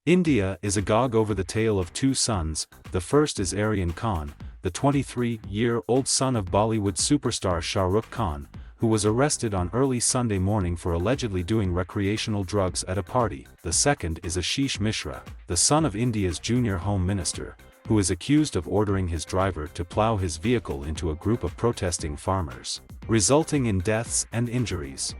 India is agog over the tale of two sons. The first is Aryan Khan, the 23-year-old son of Bollywood superstar Shah Rukh Khan, who was arrested on early Sunday morning for allegedly doing recreational drugs at a party. The second is Ashish Mishra, the son of India's junior Home Minister, who is accused of ordering his driver to plough his vehicle into a group of protesting farmers, resulting in deaths and injuries.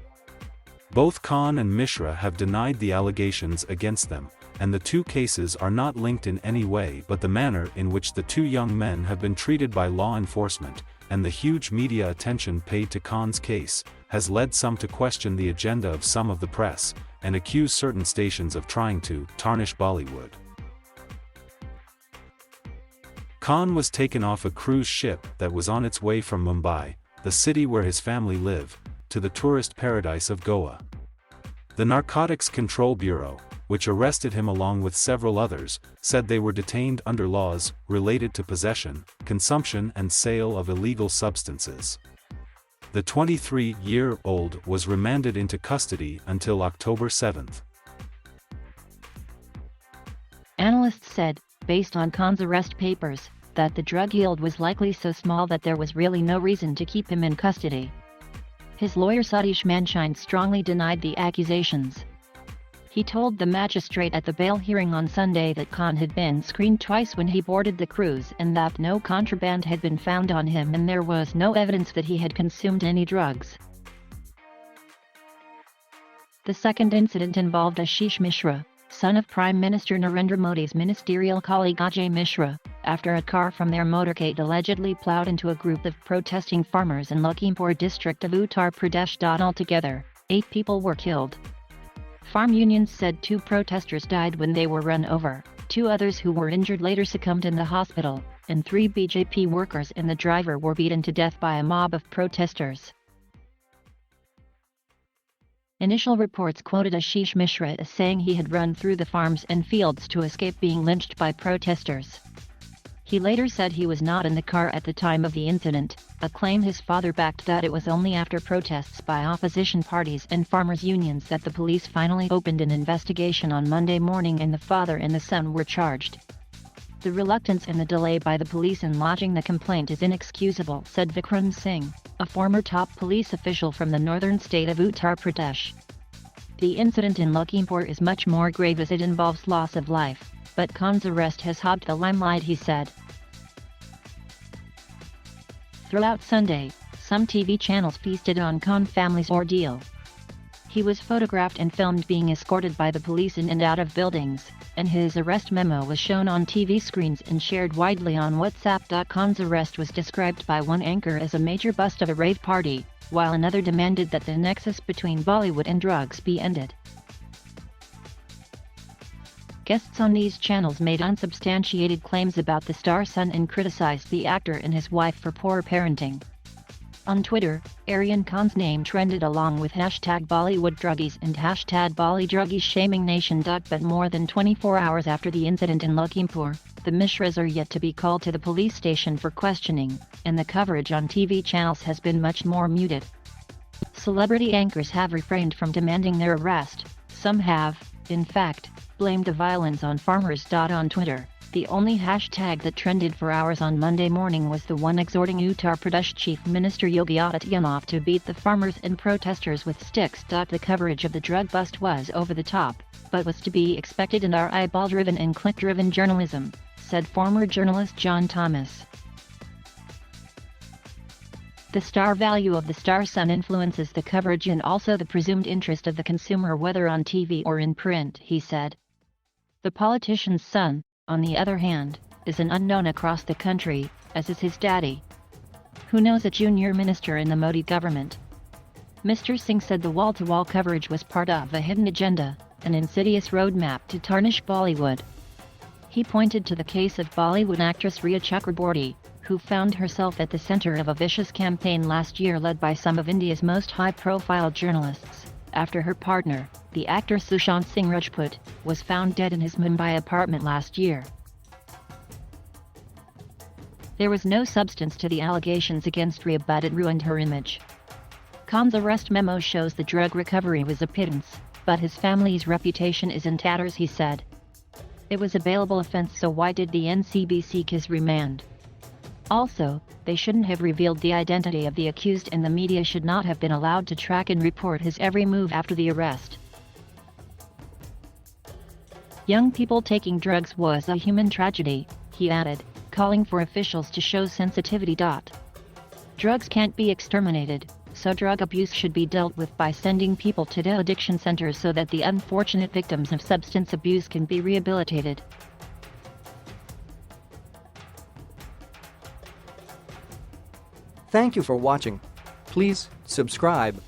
Both Khan and Mishra have denied the allegations against them, and the two cases are not linked in any way, but the manner in which the two young men have been treated by law enforcement, and the huge media attention paid to Khan's case, has led some to question the agenda of some of the press, and accuse certain stations of trying to tarnish Bollywood. Khan was taken off a cruise ship that was on its way from Mumbai, the city where his family live, to the tourist paradise of Goa. The Narcotics Control Bureau, which arrested him along with several others, said they were detained under laws related to possession, consumption and sale of illegal substances. The 23-year-old was remanded into custody until October 7. Analysts said, based on Khan's arrest papers, that the drug yield was likely so small that there was really no reason to keep him in custody. His lawyer Satish Manshine strongly denied the accusations. He told the magistrate at the bail hearing on Sunday that Khan had been screened twice when he boarded the cruise and that no contraband had been found on him and there was no evidence that he had consumed any drugs. The second incident involved Ashish Mishra, son of Prime Minister Narendra Modi's ministerial colleague Ajay Mishra, after a car from their motorcade allegedly ploughed into a group of protesting farmers in Lakhimpur district of Uttar Pradesh. Altogether, 8 people were killed. Farm unions said 2 protesters died when they were run over, 2 others who were injured later succumbed in the hospital, and 3 BJP workers and the driver were beaten to death by a mob of protesters. Initial reports quoted Ashish Mishra as saying he had run through the farms and fields to escape being lynched by protesters. He later said he was not in the car at the time of the incident, a claim his father backed that it was only after protests by opposition parties and farmers' unions that the police finally opened an investigation on Monday morning and the father and the son were charged. The reluctance and the delay by the police in lodging the complaint is inexcusable, said Vikram Singh, a former top police official from the northern state of Uttar Pradesh. The incident in Lakhimpur is much more grave as it involves loss of life, but Khan's arrest has hogged the limelight, he said. Throughout Sunday, some TV channels feasted on Khan family's ordeal. He was photographed and filmed being escorted by the police in and out of buildings, and his arrest memo was shown on TV screens and shared widely on WhatsApp. Khan's arrest was described by one anchor as a major bust of a rave party, while another demanded that the nexus between Bollywood and drugs be ended. Guests on these channels made unsubstantiated claims about the star son and criticized the actor and his wife for poor parenting. On Twitter, Aryan Khan's name trended along with #BollywoodDruggies and #BollyDruggies shaming nation. But more than 24 hours after the incident in Lakhimpur, the Mishras are yet to be called to the police station for questioning, and the coverage on TV channels has been much more muted. Celebrity anchors have refrained from demanding their arrest. Some have, in fact, blamed the violence on farmers. On Twitter, the only hashtag that trended for hours on Monday morning was the one exhorting Uttar Pradesh Chief Minister Yogi Adityanath to beat the farmers and protesters with sticks. The coverage of the drug bust was over the top, but was to be expected in our eyeball-driven and click-driven journalism, said former journalist John Thomas. The star value of the star son influences the coverage and also the presumed interest of the consumer, whether on TV or in print, he said. The politician's son, on the other hand, is an unknown across the country, as is his daddy. Who knows a junior minister in the Modi government? Mr. Singh said the wall-to-wall coverage was part of a hidden agenda, an insidious roadmap to tarnish Bollywood. He pointed to the case of Bollywood actress Rhea Chakraborty, who found herself at the center of a vicious campaign last year led by some of India's most high-profile journalists, after her partner, the actor Sushant Singh Rajput, was found dead in his Mumbai apartment last year. There was no substance to the allegations against Rhea, but it ruined her image. Khan's arrest memo shows the drug recovery was a pittance, but his family's reputation is in tatters, he said. It was a bailable offense, so why did the NCB seek his remand? Also, they shouldn't have revealed the identity of the accused, and the media should not have been allowed to track and report his every move after the arrest. Young people taking drugs was a human tragedy, he added, calling for officials to show sensitivity. Drugs can't be exterminated, so drug abuse should be dealt with by sending people to the addiction centers so that the unfortunate victims of substance abuse can be rehabilitated. Thank you for watching. Please subscribe.